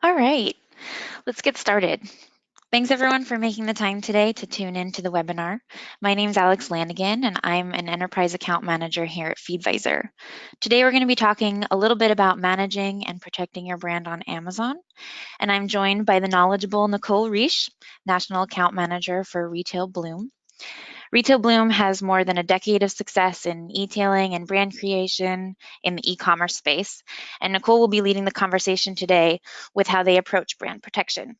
All right, let's get started. Thanks everyone for making the time today to tune in to the webinar. My name is Alex Lanigan and I'm an Enterprise Account Manager here at Feedvisor. Today we're going to be talking a little bit about managing and protecting your brand on Amazon. And I'm joined by the knowledgeable Nicole Reish, National Account Manager for Retail Bloom. Retail Bloom has more than a decade of success in e-tailing and brand creation in the e-commerce space. And Nicole will be leading the conversation today with how they approach brand protection.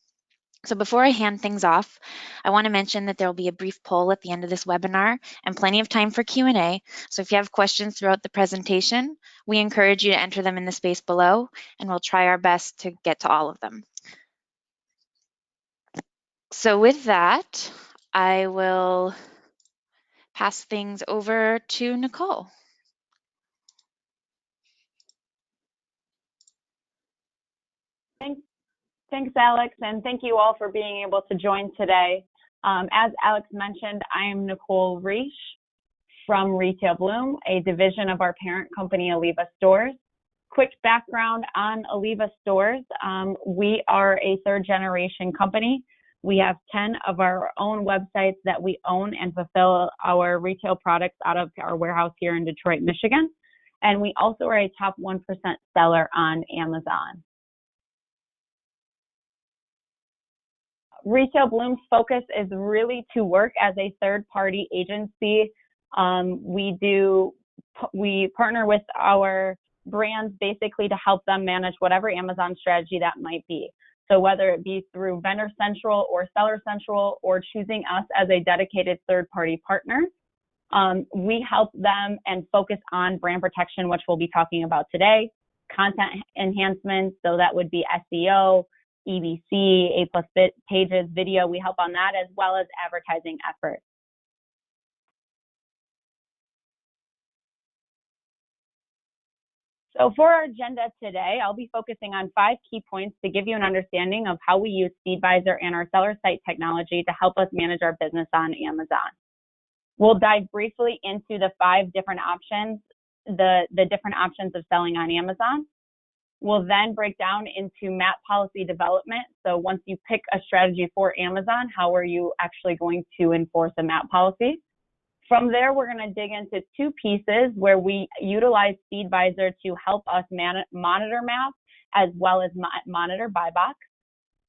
So before I hand things off, I want to mention that there will be a brief poll at the end of this webinar and plenty of time for Q&A. So if you have questions throughout the presentation, we encourage you to enter them in the space below, and we'll try our best to get to all of them. So with that, I will pass things over to Nicole. Thanks, Alex, and thank you all for being able to join today. As Alex mentioned, I am Nicole Reish from Retail Bloom, a division of our parent company, Aliva Stores. Quick background on Aliva Stores. We are a third-generation company. We have 10 of our own websites that we own and fulfill our retail products out of our warehouse here in Detroit, Michigan. And we also are a top 1% seller on Amazon. Retail Bloom's focus is really to work as a third-party agency. We partner with our brands basically to help them manage whatever Amazon strategy that might be. So whether it be through Vendor Central or Seller Central or choosing us as a dedicated third-party partner, we help them and focus on brand protection, which we'll be talking about today, content enhancements, so that would be SEO, EBC, A+ pages, video. We help on that, as well as advertising efforts. So for our agenda today, I'll be focusing on 5 key points to give you an understanding of how we use Feedvisor and our seller site technology to help us manage our business on Amazon. We'll dive briefly into the 5 different options, the different options of selling on Amazon. We'll then break down into MAP policy development. So once you pick a strategy for Amazon, how are you actually going to enforce a MAP policy? From there, we're going to dig into 2 pieces where we utilize Feedvisor to help us monitor MAP as well as monitor buy box.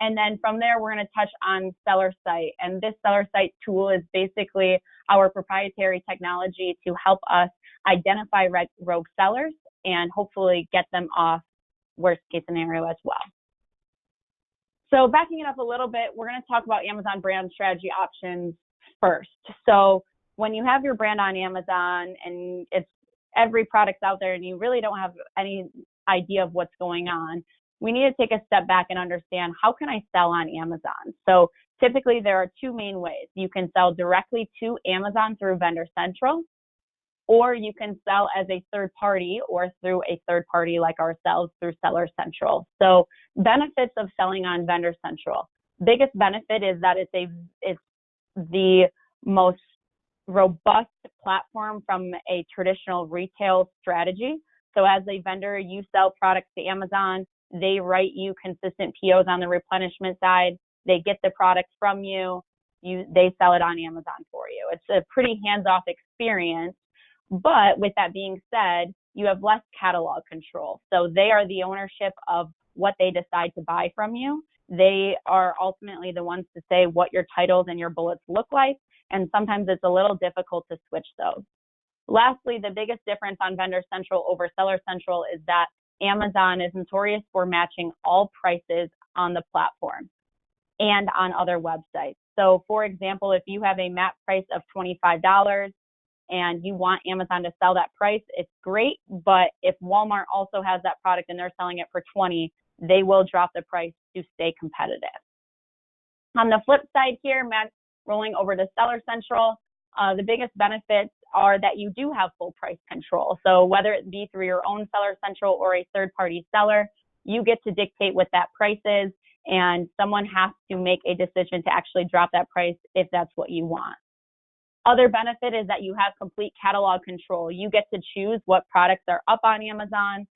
And then from there, we're going to touch on Seller Site. And this Seller Site tool is basically our proprietary technology to help us identify rogue sellers and hopefully get them off worst case scenario as well. So backing it up a little bit, we're going to talk about Amazon brand strategy options first. So when you have your brand on Amazon and it's every product's out there and you really don't have any idea of what's going on, we need to take a step back and understand, how can I sell on Amazon? So typically there are 2 main ways. You can sell directly to Amazon through Vendor Central, or you can sell as a third party or through a third party like ourselves through Seller Central. So benefits of selling on Vendor Central. Biggest benefit is that it's the most robust platform from a traditional retail strategy. So as a vendor, you sell products to Amazon, they write you consistent POs on the replenishment side, they get the product from you, they sell it on Amazon for you. It's a pretty hands-off experience. But with that being said, you have less catalog control. So they are the ownership of what they decide to buy from you. They are ultimately the ones to say what your titles and your bullets look like. And sometimes it's a little difficult to switch those. Lastly, the biggest difference on Vendor Central over Seller Central is that Amazon is notorious for matching all prices on the platform and on other websites. So for example, if you have a MAP price of $25, and you want Amazon to sell that price, it's great. But if Walmart also has that product and they're selling it for $20, they will drop the price to stay competitive. On the flip side here, rolling over to Seller Central, the biggest benefits are that you do have full price control. So whether it be through your own Seller Central or a third-party seller, you get to dictate what that price is, and someone has to make a decision to actually drop that price if that's what you want. Other benefit is that you have complete catalog control. You get to choose what products are up on Amazon.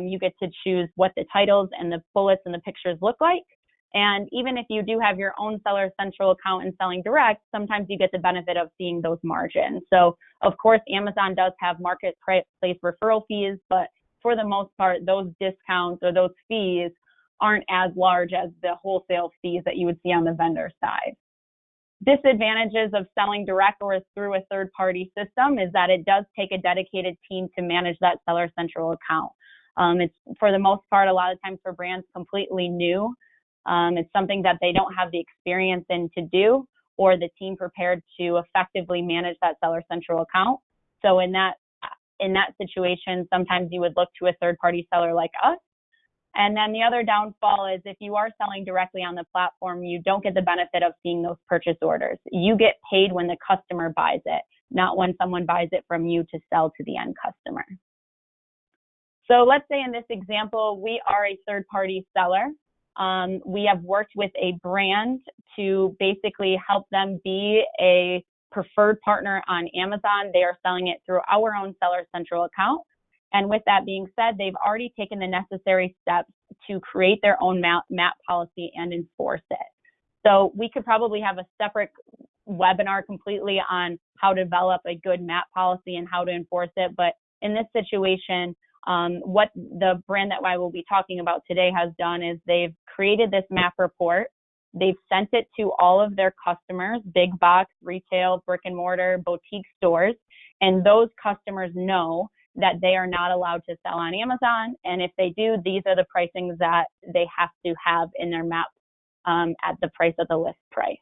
You get to choose what the titles and the bullets and the pictures look like. And even if you do have your own Seller Central account and selling direct, sometimes you get the benefit of seeing those margins. So of course, Amazon does have marketplace referral fees, but for the most part, those discounts or those fees aren't as large as the wholesale fees that you would see on the vendor side. Disadvantages of selling direct or through a third-party system is that it does take a dedicated team to manage that Seller Central account. It's, for the most part, a lot of times for brands completely new. It's something that they don't have the experience in to do, or the team prepared to effectively manage that Seller Central account. So in that situation, sometimes you would look to a third-party seller like us. And then the other downfall is if you are selling directly on the platform, you don't get the benefit of seeing those purchase orders. You get paid when the customer buys it, not when someone buys it from you to sell to the end customer. So let's say in this example, we are a third-party seller. We have worked with a brand to basically help them be a preferred partner on Amazon. They are selling it through our own Seller Central account. And with that being said, they've already taken the necessary steps to create their own MAP policy and enforce it. So we could probably have a separate webinar completely on how to develop a good MAP policy and how to enforce it. But in this situation, what the brand that I will be talking about today has done is they've created this MAP report. They've sent it to all of their customers, big box, retail, brick and mortar, boutique stores, and those customers know that they are not allowed to sell on Amazon. And if they do, these are the pricings that they have to have in their MAP at the price of the list price.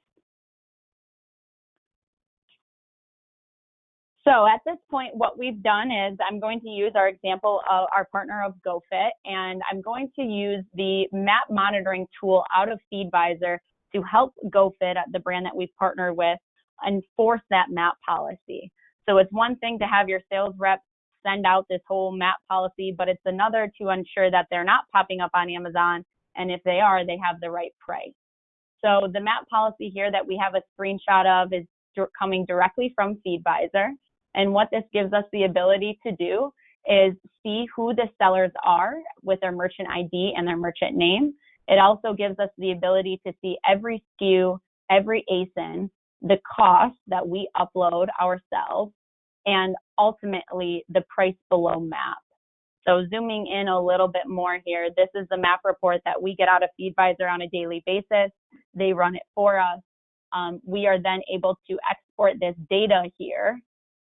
So at this point, what we've done is I'm going to use our example of our partner of GoFit, and I'm going to use the MAP monitoring tool out of FeedVisor to help GoFit, the brand that we've partnered with, enforce that MAP policy. So it's one thing to have your sales rep send out this whole MAP policy, but it's another to ensure that they're not popping up on Amazon, and if they are, they have the right price. So the MAP policy here that we have a screenshot of is coming directly from FeedVisor. And what this gives us the ability to do is see who the sellers are with their merchant ID and their merchant name. It also gives us the ability to see every SKU, every ASIN, the cost that we upload ourselves, and ultimately the price below MAP. So zooming in a little bit more here, this is the MAP report that we get out of FeedVisor on a daily basis. They run it for us. We are then able to export this data here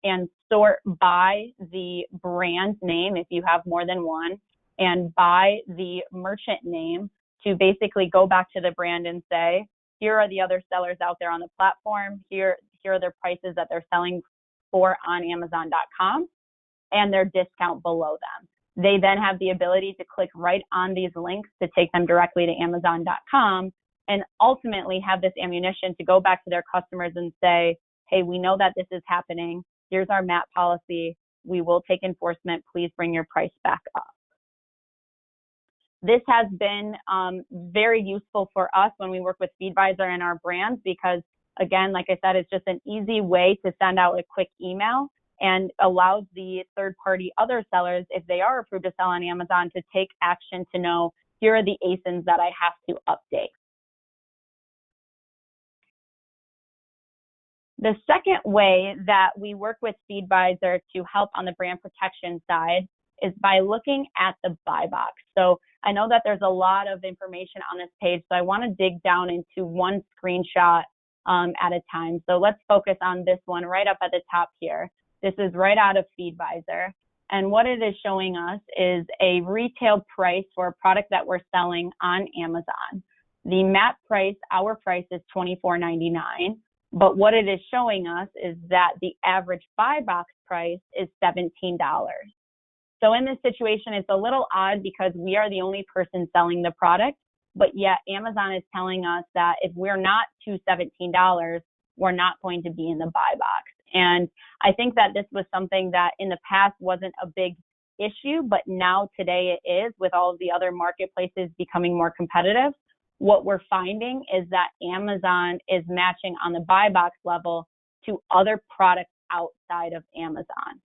and sort by the brand name if you have more than one, and by the merchant name to basically go back to the brand and say, here are the other sellers out there on the platform, here are their prices that they're selling for on Amazon.com, and their discount below them. They then have the ability to click right on these links to take them directly to Amazon.com and ultimately have this ammunition to go back to their customers and say, hey, we know that this is happening. Here's our MAP policy. We will take enforcement. Please bring your price back up. This has been very useful for us when we work with FeedVisor and our brands because, again, like I said, it's just an easy way to send out a quick email and allows the third-party other sellers, if they are approved to sell on Amazon, to take action to know, here are the ASINs that I have to update. The second way that we work with FeedVisor to help on the brand protection side is by looking at the buy box. So I know that there's a lot of information on this page, so I want to dig down into one screenshot at a time. So let's focus on this one right up at the top here. This is right out of FeedVisor. And what it is showing us is a retail price for a product that we're selling on Amazon. The MAP price, our price is $24.99. But what it is showing us is that the average buy box price is $17. So in this situation, it's a little odd because we are the only person selling the product, but yet Amazon is telling us that if we're not to $17, we're not going to be in the buy box. And I think that this was something that in the past wasn't a big issue, but now today it is, with all of the other marketplaces becoming more competitive. What we're finding is that Amazon is matching on the buy box level to other products outside of Amazon.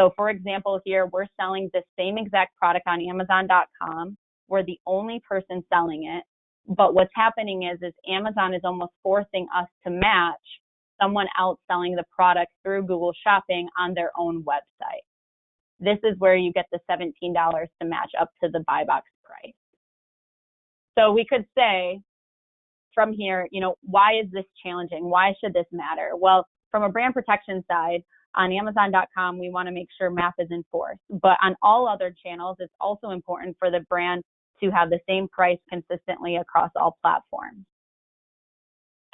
So for example, here we're selling the same exact product on Amazon.com. We're the only person selling it. But what's happening is Amazon is almost forcing us to match someone else selling the product through Google Shopping on their own website. This is where you get the $17 to match up to the buy box price. So we could say from here, why is this challenging? Why should this matter? Well, from a brand protection side, on Amazon.com, we want to make sure MAP is enforced. But on all other channels, it's also important for the brand to have the same price consistently across all platforms.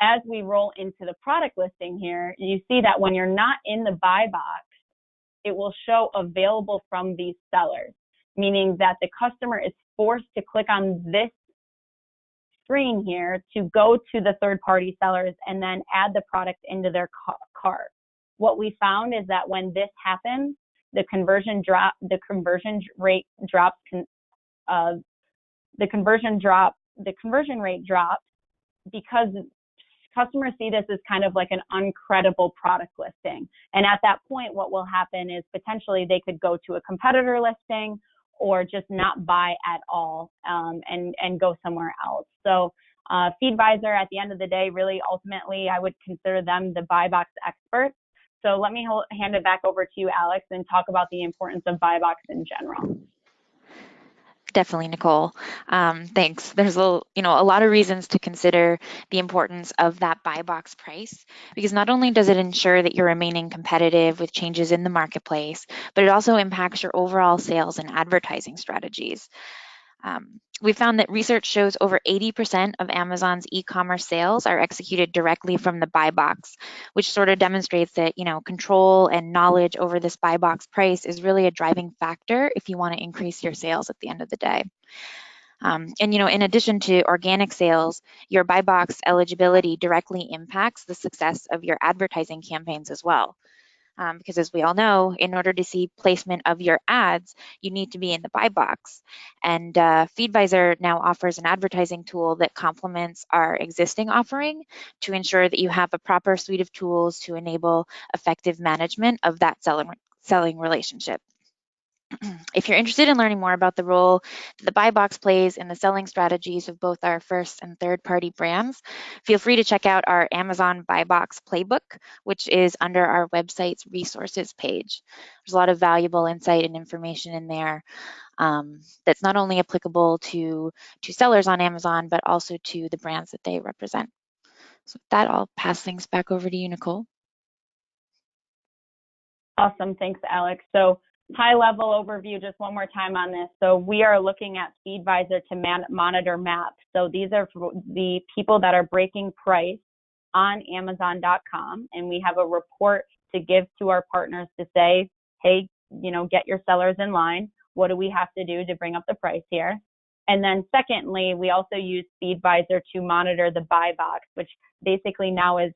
As we roll into the product listing here, you see that when you're not in the buy box, it will show available from these sellers, meaning that the customer is forced to click on this screen here to go to the third-party sellers and then add the product into their cart. What we found is that when this happens, the conversion rate drops because customers see this as kind of like an uncredible product listing. And at that point, what will happen is potentially they could go to a competitor listing or just not buy at all and go somewhere else. So FeedVisor, at the end of the day, really ultimately, I would consider them the buy box experts. So let me hand it back over to you, Alex, and talk about the importance of buy box in general. Definitely, Nicole. Thanks. There's a lot of reasons to consider the importance of that buy box price, because not only does it ensure that you're remaining competitive with changes in the marketplace, but it also impacts your overall sales and advertising strategies. We found that research shows over 80% of Amazon's e-commerce sales are executed directly from the buy box, which sort of demonstrates that, control and knowledge over this buy box price is really a driving factor if you want to increase your sales at the end of the day. In addition to organic sales, your buy box eligibility directly impacts the success of your advertising campaigns as well. Because as we all know, in order to see placement of your ads, you need to be in the buy box. And FeedVisor now offers an advertising tool that complements our existing offering to ensure that you have a proper suite of tools to enable effective management of that selling relationship. If you're interested in learning more about the role that the buy box plays in the selling strategies of both our first and third party brands, feel free to check out our Amazon Buy Box Playbook, which is under our website's resources page. There's a lot of valuable insight and information in there that's not only applicable to sellers on Amazon, but also to the brands that they represent. So with that, I'll pass things back over to you, Nicole. Awesome. Thanks, Alex. So high-level overview, just one more time on this. So we are looking at FeedVisor to monitor MAP. So these are the people that are breaking price on Amazon.com, and we have a report to give to our partners to say, hey, get your sellers in line. What do we have to do to bring up the price here? And then secondly, we also use FeedVisor to monitor the buy box, which basically now is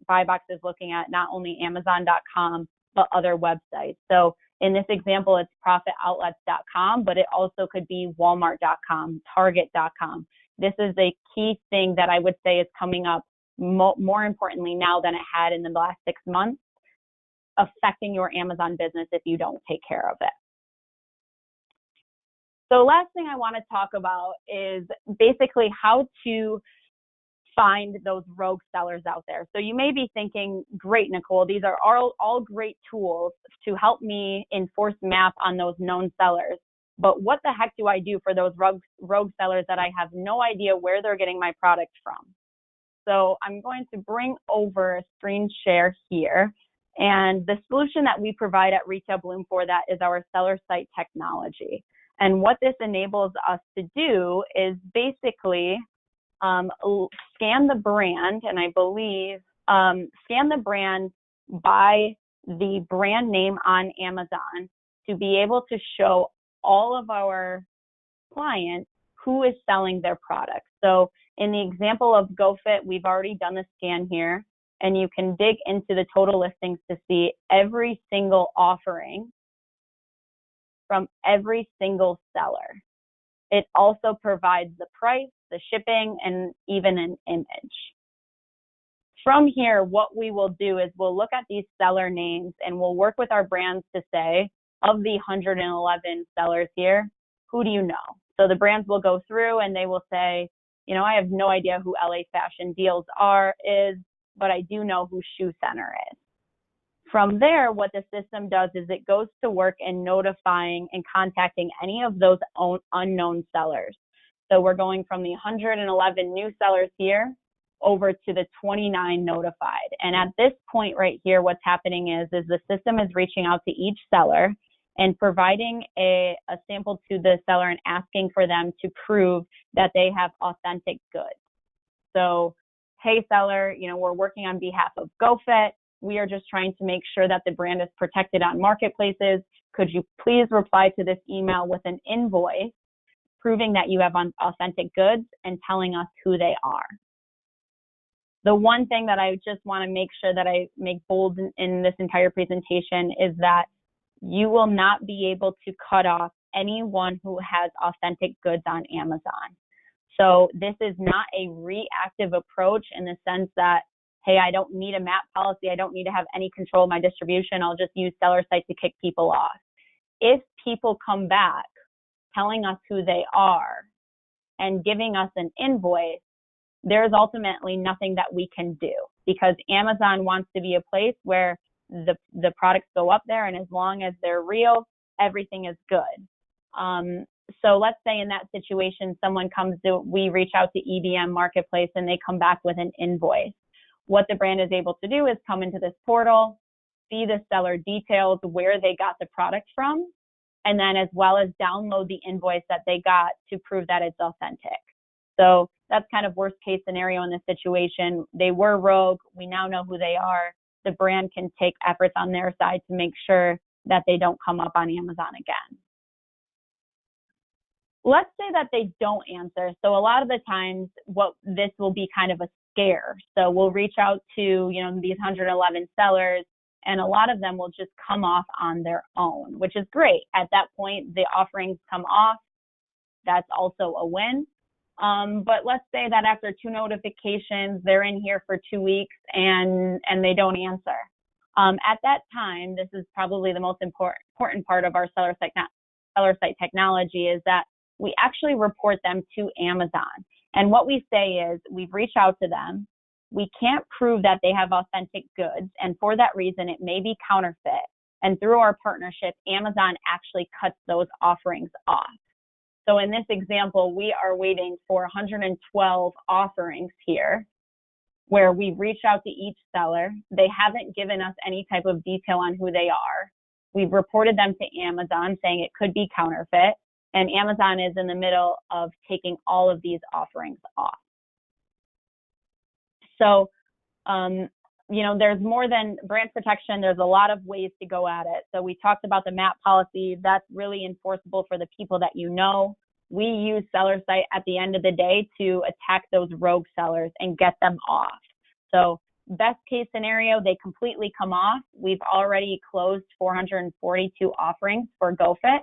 buy box is looking at not only Amazon.com, but other websites. So in this example, it's profitoutlets.com, but it also could be walmart.com, target.com. This is a key thing that I would say is coming up more importantly now than it had in the last 6 months, affecting your Amazon business if you don't take care of it. So last thing I want to talk about is basically how to find those rogue sellers out there. So you may be thinking, great, Nicole, these are all great tools to help me enforce MAP on those known sellers. But what the heck do I do for those rogue sellers that I have no idea where they're getting my product from? So I'm going to bring over a screen share here. And the solution that we provide at Retail Bloom for that is our seller site technology. And what this enables us to do is basically scan the brand, and I believe scan the brand by the brand name on Amazon to be able to show all of our clients who is selling their products. So in the example of GoFit, we've already done the scan here, and you can dig into the total listings to see every single offering from every single seller. It also provides the price, the shipping, and even an image. From here, what we will do is we'll look at these seller names and we'll work with our brands to say, of the 111 sellers here, who do you know? So the brands will go through and they will say, you know, I have no idea who LA Fashion Deals is, but I do know who Shoe Center is. From there, what the system does is it goes to work in notifying and contacting any of those unknown sellers. So we're going from the 111 new sellers here over to the 29 notified. And at this point right here, what's happening is the system is reaching out to each seller and providing a sample to the seller and asking for them to prove that they have authentic goods. So, hey seller, you know, we're working on behalf of GoFit. We are just trying to make sure that the brand is protected on marketplaces. Could you please reply to this email with an invoice proving that you have authentic goods and telling us who they are? The one thing that I just want to make sure that I make bold in this entire presentation is that you will not be able to cut off anyone who has authentic goods on Amazon. So this is not a reactive approach in the sense that, hey, I don't need a MAP policy. I don't need to have any control of my distribution. I'll just use seller site to kick people off. If people come back telling us who they are and giving us an invoice, there's ultimately nothing that we can do because Amazon wants to be a place where the products go up there, and as long as they're real, everything is good. So let's say in that situation, we reach out to EBM Marketplace and they come back with an invoice. What the brand is able to do is come into this portal, see the seller details, where they got the product from, and then as well as download the invoice that they got to prove that it's authentic. So that's kind of worst case scenario in this situation. They were rogue. We now know who they are. The brand can take efforts on their side to make sure that they don't come up on Amazon again. Let's say that they don't answer. So a lot of the times this will be kind of a scare. So we'll reach out to, you know, these 111 sellers, and a lot of them will just come off on their own, which is great. At that point, the offerings come off. That's also a win. But let's say that after 2 notifications, they're in here for 2 weeks and they don't answer. At that time, this is probably the most important part of our seller site technology is that we actually report them to Amazon. And what we say is we've reached out to them. We can't prove that they have authentic goods. And for that reason, it may be counterfeit. And through our partnership, Amazon actually cuts those offerings off. So in this example, we are waiting for 112 offerings here where we reach out to each seller. They haven't given us any type of detail on who they are. We've reported them to Amazon saying it could be counterfeit, and Amazon is in the middle of taking all of these offerings off. So, you know, there's more than brand protection. There's a lot of ways to go at it. So we talked about the MAP policy. That's really enforceable for the people that you know. We use Seller Site at the end of the day to attack those rogue sellers and get them off. So best case scenario, they completely come off. We've already closed 442 offerings for GoFit.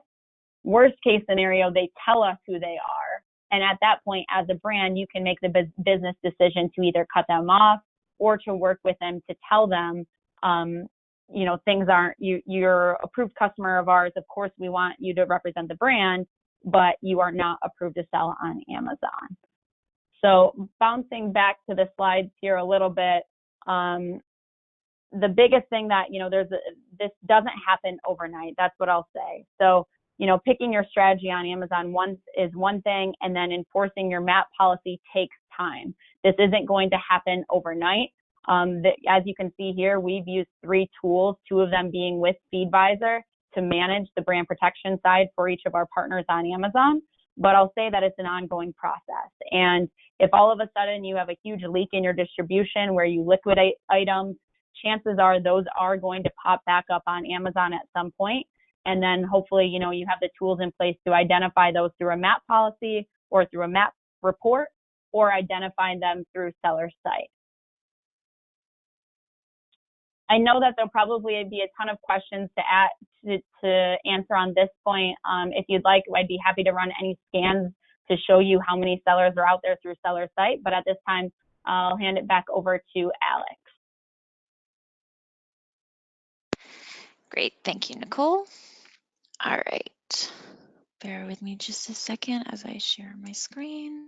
Worst case scenario, they tell us who they are. And at that point, as a brand, you can make the business decision to either cut them off or to work with them to tell them, you know, things aren't, you're approved customer of ours. Of course, we want you to represent the brand, but you are not approved to sell on Amazon. So bouncing back to the slides here a little bit, the biggest thing that, you know, this doesn't happen overnight. That's what I'll say. So, you know, picking your strategy on Amazon is one thing, and then enforcing your MAP policy takes time. This isn't going to happen overnight. As you can see here, we've used 3 tools, 2 of them being with FeedVisor to manage the brand protection side for each of our partners on Amazon. But I'll say that it's an ongoing process. And if all of a sudden you have a huge leak in your distribution where you liquidate items, chances are those are going to pop back up on Amazon at some point. And then hopefully, you know, you have the tools in place to identify those through a MAP policy or through a MAP report, or identify them through Seller Site. I know that there'll probably be a ton of questions to answer on this point. If you'd like, I'd be happy to run any scans to show you how many sellers are out there through Seller Site. But at this time, I'll hand it back over to Alex. Great, thank you, Nicole. All right, bear with me just a second as I share my screen.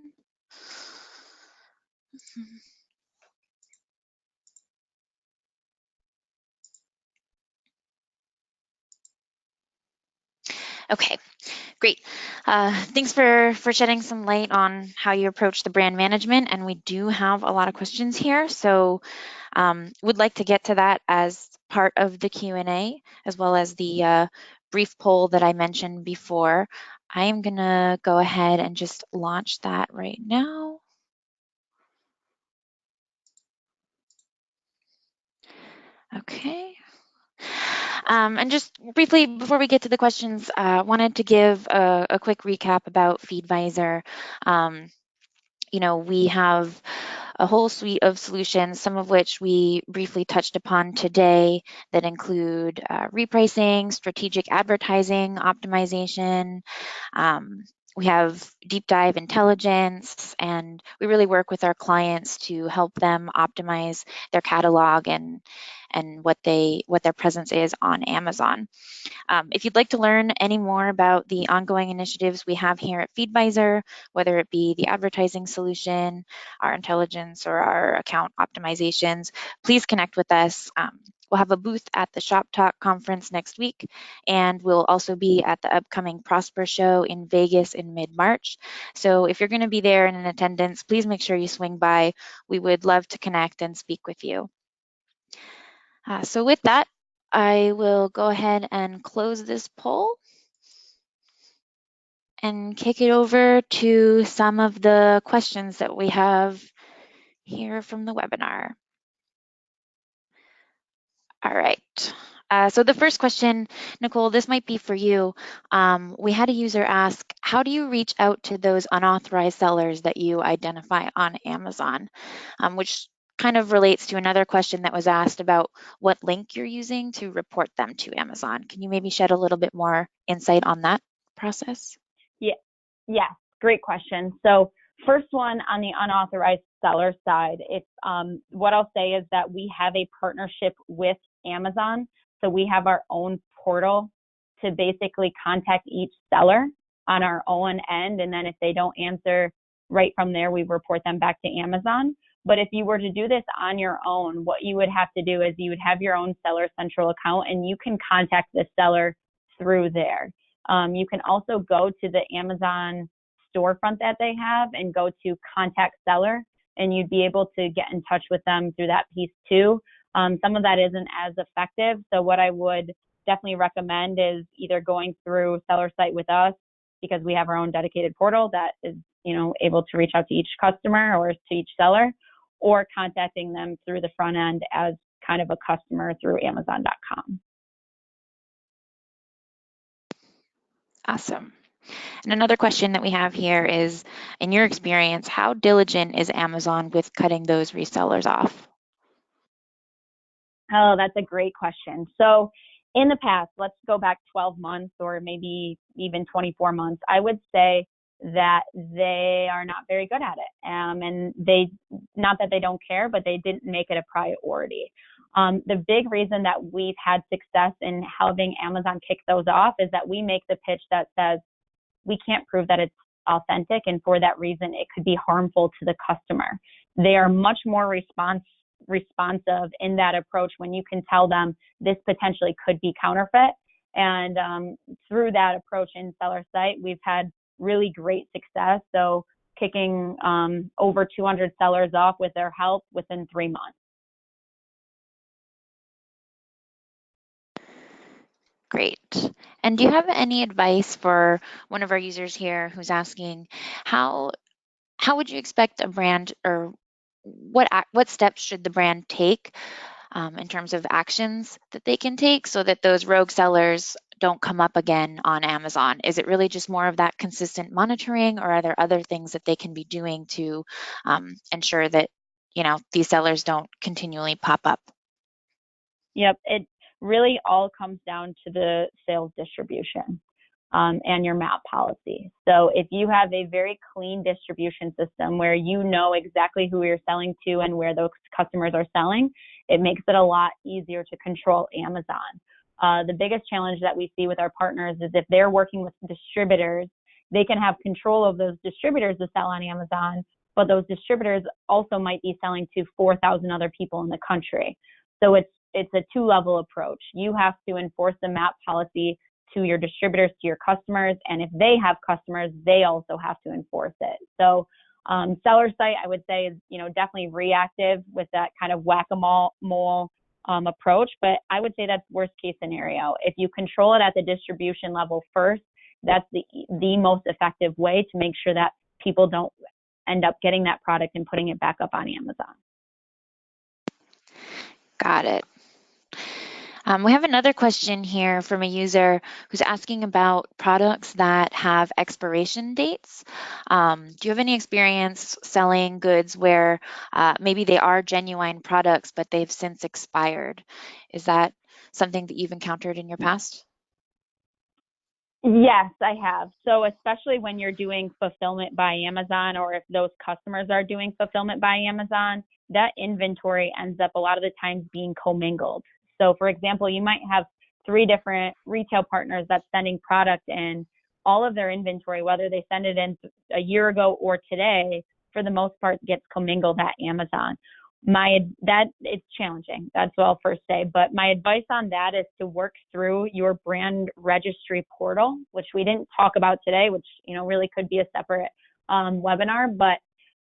Okay, great. Thanks for shedding some light on how you approach the brand management, and we do have a lot of questions here, so would like to get to that as part of the Q&A, as well as the brief poll that I mentioned before. I am gonna go ahead and just launch that right now. Okay. And just briefly, before we get to the questions, wanted to give a quick recap about FeedVisor. You know, we have a whole suite of solutions, some of which we briefly touched upon today, that include repricing, strategic advertising, optimization. We have deep dive intelligence, and we really work with our clients to help them optimize their catalog and what their presence is on Amazon. If you'd like to learn any more about the ongoing initiatives we have here at FeedVisor, whether it be the advertising solution, our intelligence, or our account optimizations, please connect with us. We'll have a booth at the Shop Talk conference next week, and we'll also be at the upcoming Prosper Show in Vegas in mid-March. So if you're going to be there and in attendance, please make sure you swing by. We would love to connect and speak with you. So with that, I will go ahead and close this poll and kick it over to some of the questions that we have here from the webinar. All right. So the first question, Nicole, this might be for you. We had a user ask, how do you reach out to those unauthorized sellers that you identify on Amazon? Which kind of relates to another question that was asked about what link you're using to report them to Amazon. Can you maybe shed a little bit more insight on that process? Yeah, great question. So first one on the unauthorized seller side, it's what I'll say is that we have a partnership with Amazon. So we have our own portal to basically contact each seller on our own end. And then if they don't answer right from there, we report them back to Amazon. But if you were to do this on your own, what you would have to do is you would have your own Seller Central account and you can contact the seller through there. You can also go to the Amazon storefront that they have and go to contact seller, and you'd be able to get in touch with them through that piece too. Some of that isn't as effective. So what I would definitely recommend is either going through Seller Site with us, because we have our own dedicated portal that is, able to reach out to each customer or to each seller, or contacting them through the front end as kind of a customer through Amazon.com. Awesome. And another question that we have here is, in your experience, how diligent is Amazon with cutting those resellers off? Oh, that's a great question. So in the past, let's go back 12 months or maybe even 24 months, I would say that they are not very good at it. And not that they don't care, but they didn't make it a priority. The big reason that we've had success in having Amazon kick those off is that we make the pitch that says, we can't prove that it's authentic, and for that reason, it could be harmful to the customer. They are much more responsive in that approach when you can tell them this potentially could be counterfeit. And through that approach in Seller Site, we've had really great success. So kicking over 200 sellers off with their help within 3 months. Great. And do you have any advice for one of our users here who's asking, how would you expect a brand, or what steps should the brand take in terms of actions that they can take so that those rogue sellers don't come up again on Amazon? Is it really just more of that consistent monitoring, or are there other things that they can be doing to ensure that these sellers don't continually pop up? Yep, it really all comes down to the sales distribution. and your MAP policy. So if you have a very clean distribution system where you know exactly who you're selling to and where those customers are selling, it makes it a lot easier to control Amazon. The biggest challenge that we see with our partners is if they're working with distributors, they can have control of those distributors to sell on Amazon, but those distributors also might be selling to 4,000 other people in the country. So it's a two-level approach. You have to enforce the MAP policy to your distributors, to your customers, and if they have customers, they also have to enforce it. So seller site, I would say, is definitely reactive with that kind of whack-a-mole approach, but I would say that's worst case scenario. If you control it at the distribution level first, that's the most effective way to make sure that people don't end up getting that product and putting it back up on Amazon. Got it. We have another question here from a user who's asking about products that have expiration dates. Do you have any experience selling goods where maybe they are genuine products, but they've since expired? Is that something that you've encountered in your past? Yes, I have. So especially when you're doing fulfillment by Amazon, or if those customers are doing fulfillment by Amazon, that inventory ends up a lot of the times being commingled. So for example, you might have 3 different retail partners that's sending product in. All of their inventory, whether they send it in a year ago or today, for the most part gets commingled at Amazon. It's challenging. That's what I'll first say. But my advice on that is to work through your brand registry portal, which we didn't talk about today, which really could be a separate webinar. But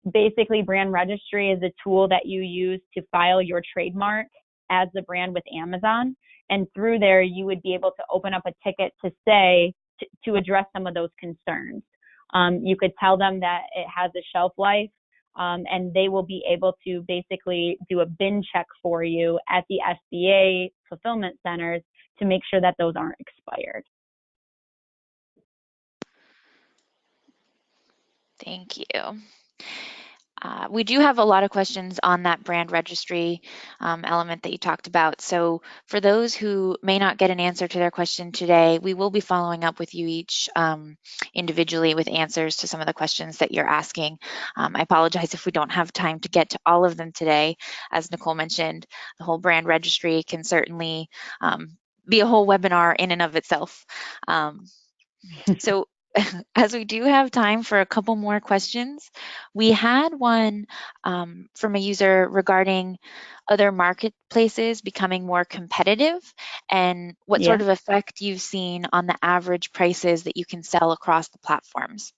basically, brand registry is a tool that you use to file your trademark as the brand with Amazon, and through there you would be able to open up a ticket to say to address some of those concerns. You could tell them that it has a shelf life. And they will be able to basically do a bin check for you at the SBA fulfillment centers to make sure that those aren't expired. Thank you. We do have a lot of questions on that brand registry element that you talked about. So for those who may not get an answer to their question today, we will be following up with you each individually with answers to some of the questions that you're asking. I apologize if we don't have time to get to all of them today. As Nicole mentioned, the whole brand registry can certainly be a whole webinar in and of itself. So as we do have time for a couple more questions, we had one from a user regarding other marketplaces becoming more competitive and what sort of effect you've seen on the average prices that you can sell across the platforms.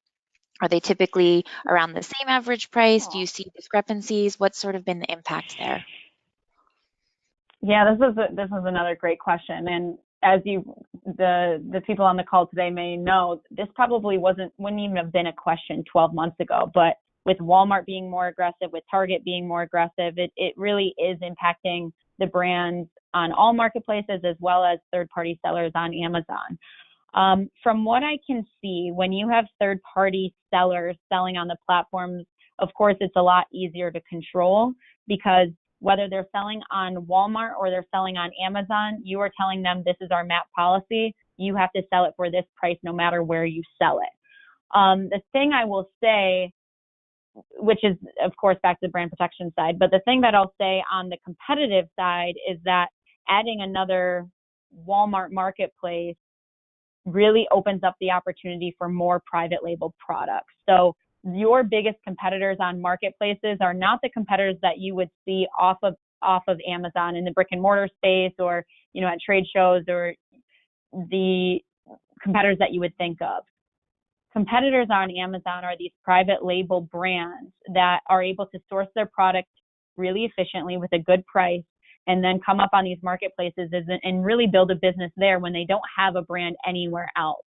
Are they typically around the same average price? Do you see discrepancies? What's sort of been the impact there? Yeah, this is another great question. And as the people on the call today may know, this probably wouldn't even have been a question 12 months ago. But with Walmart being more aggressive, with Target being more aggressive, it really is impacting the brands on all marketplaces as well as third-party sellers on Amazon. From what I can see, when you have third-party sellers selling on the platforms, of course, it's a lot easier to control, because whether they're selling on Walmart or they're selling on Amazon, you are telling them this is our MAP policy. You have to sell it for this price no matter where you sell it. The thing I will say, which is, of course, back to the brand protection side, but the thing that I'll say on the competitive side is that adding another Walmart marketplace really opens up the opportunity for more private label products. So your biggest competitors on marketplaces are not the competitors that you would see off of Amazon in the brick and mortar space, or at trade shows, or the competitors that you would think of. Competitors on Amazon are these private label brands that are able to source their product really efficiently with a good price, and then come up on these marketplaces and really build a business there when they don't have a brand anywhere else.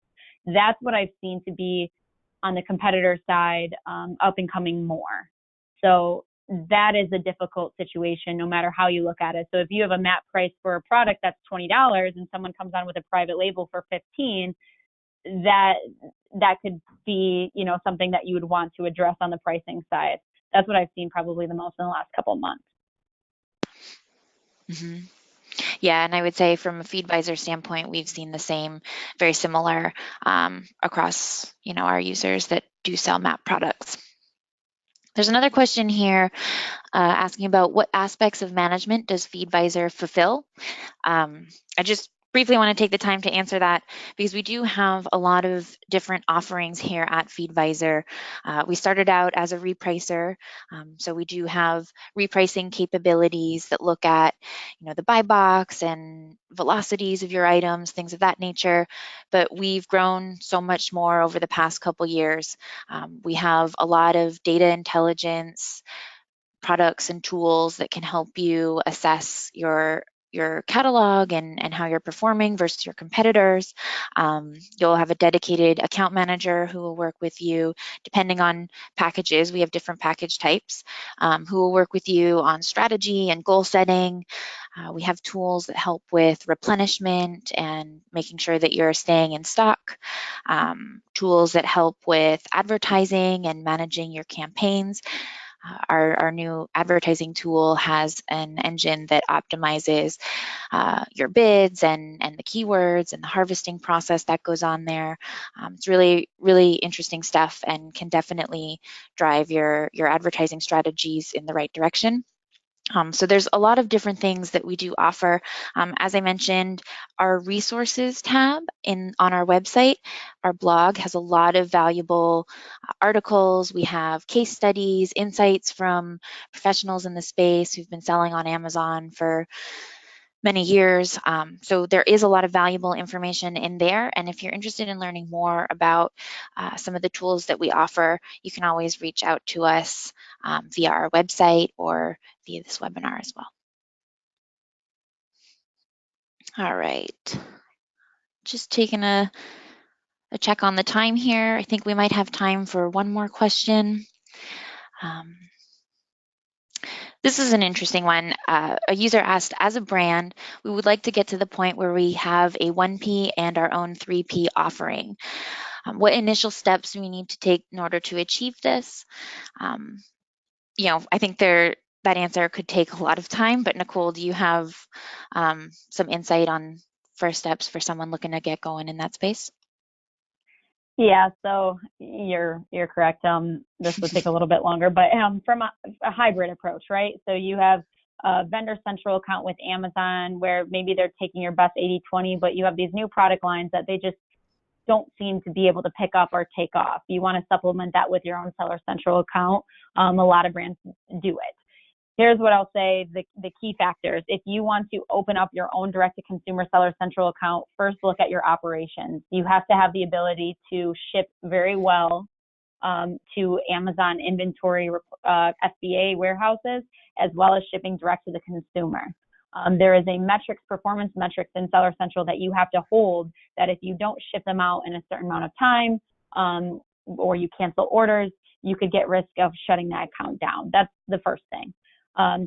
That's what I've seen to be on the competitor side, up and coming more. So that is a difficult situation no matter how you look at it. So if you have a MAP price for a product that's $20 and someone comes on with a private label for $15, that could be, something that you would want to address on the pricing side. That's what I've seen probably the most in the last couple of months. Mm-hmm. Yeah, and I would say from a FeedVisor standpoint, we've seen the same, very similar across, our users that do sell MAP products. There's another question here asking about what aspects of management does FeedVisor fulfill? I just briefly want to take the time to answer that because we do have a lot of different offerings here at FeedVisor. We started out as a repricer, so we do have repricing capabilities that look at, the buy box and velocities of your items, things of that nature. But we've grown so much more over the past couple years. We have a lot of data intelligence products and tools that can help you assess your catalog and how you're performing versus your competitors. You'll have a dedicated account manager who will work with you depending on packages. We have different package types who will work with you on strategy and goal setting. We have tools that help with replenishment and making sure that you're staying in stock. Tools that help with advertising and managing your campaigns. Our new advertising tool has an engine that optimizes your bids and the keywords and the harvesting process that goes on there. It's really, really interesting stuff and can definitely drive your advertising strategies in the right direction. So there's a lot of different things that we do offer. As I mentioned, our resources tab on our website, our blog has a lot of valuable articles. We have case studies, insights from professionals in the space who've been selling on Amazon for many years. So there is a lot of valuable information in there. And if you're interested in learning more about some of the tools that we offer, you can always reach out to us via our website or via this webinar as well. All right. Just taking a check on the time here. I think we might have time for one more question. This is an interesting one. A user asked, as a brand, we would like to get to the point where we have a 1P and our own 3P offering. What initial steps do we need to take in order to achieve this? I think that answer could take a lot of time, but Nicole, do you have some insight on first steps for someone looking to get going in that space? Yeah, so you're correct. This would take a little bit longer, but from a hybrid approach, right? So you have a vendor central account with Amazon where maybe they're taking your best 80/20, but you have these new product lines that they just don't seem to be able to pick up or take off. You want to supplement that with your own Seller Central account. A lot of brands do it. Here's what I'll say, the key factors. If you want to open up your own direct-to-consumer Seller Central account, first look at your operations. You have to have the ability to ship very well to Amazon inventory FBA warehouses, as well as shipping direct to the consumer. There is a performance metrics in Seller Central that you have to hold that if you don't ship them out in a certain amount of time or you cancel orders, you could get risk of shutting that account down. That's the first thing.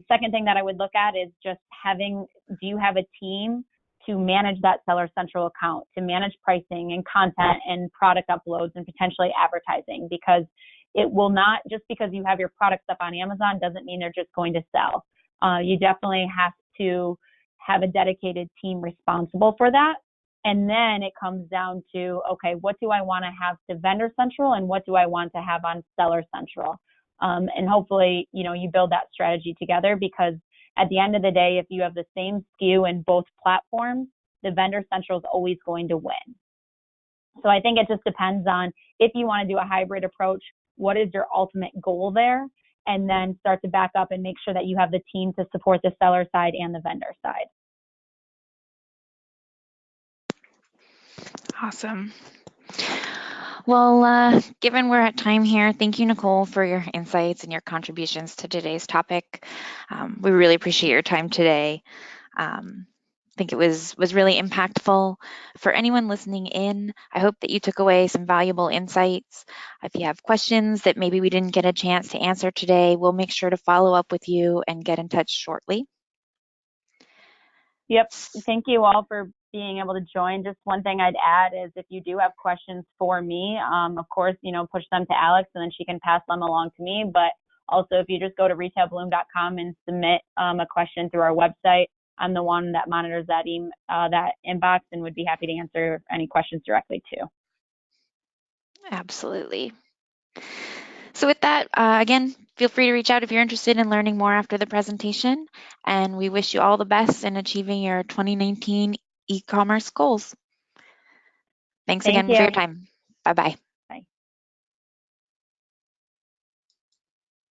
Second thing that I would look at is just do you have a team to manage that Seller Central account, to manage pricing and content and product uploads and potentially advertising? Because it will not, just because you have your products up on Amazon doesn't mean they're just going to sell. You definitely have to have a dedicated team responsible for that. And then it comes down to, okay, what do I want to have to Vendor Central and what do I want to have on Seller Central? And hopefully, you build that strategy together, because at the end of the day, if you have the same SKU in both platforms, the Vendor Central is always going to win. So I think it just depends on if you want to do a hybrid approach, what is your ultimate goal there? And then start to back up and make sure that you have the team to support the seller side and the vendor side. Awesome. Well, given we're at time here, thank you, Nicole, for your insights and your contributions to today's topic. We really appreciate your time today. I think it was really impactful. For anyone listening in, I hope that you took away some valuable insights. If you have questions that maybe we didn't get a chance to answer today, we'll make sure to follow up with you and get in touch shortly. Yep. Thank you all for being able to join. Just one thing I'd add is if you do have questions for me, of course, push them to Alex and then she can pass them along to me. But also, if you just go to retailbloom.com and submit a question through our website, I'm the one that monitors that inbox and would be happy to answer any questions directly too. Absolutely. So with that, again, feel free to reach out if you're interested in learning more after the presentation, and we wish you all the best in achieving your 2019 e-commerce goals. Thanks Thank again for your you. time. Bye-bye.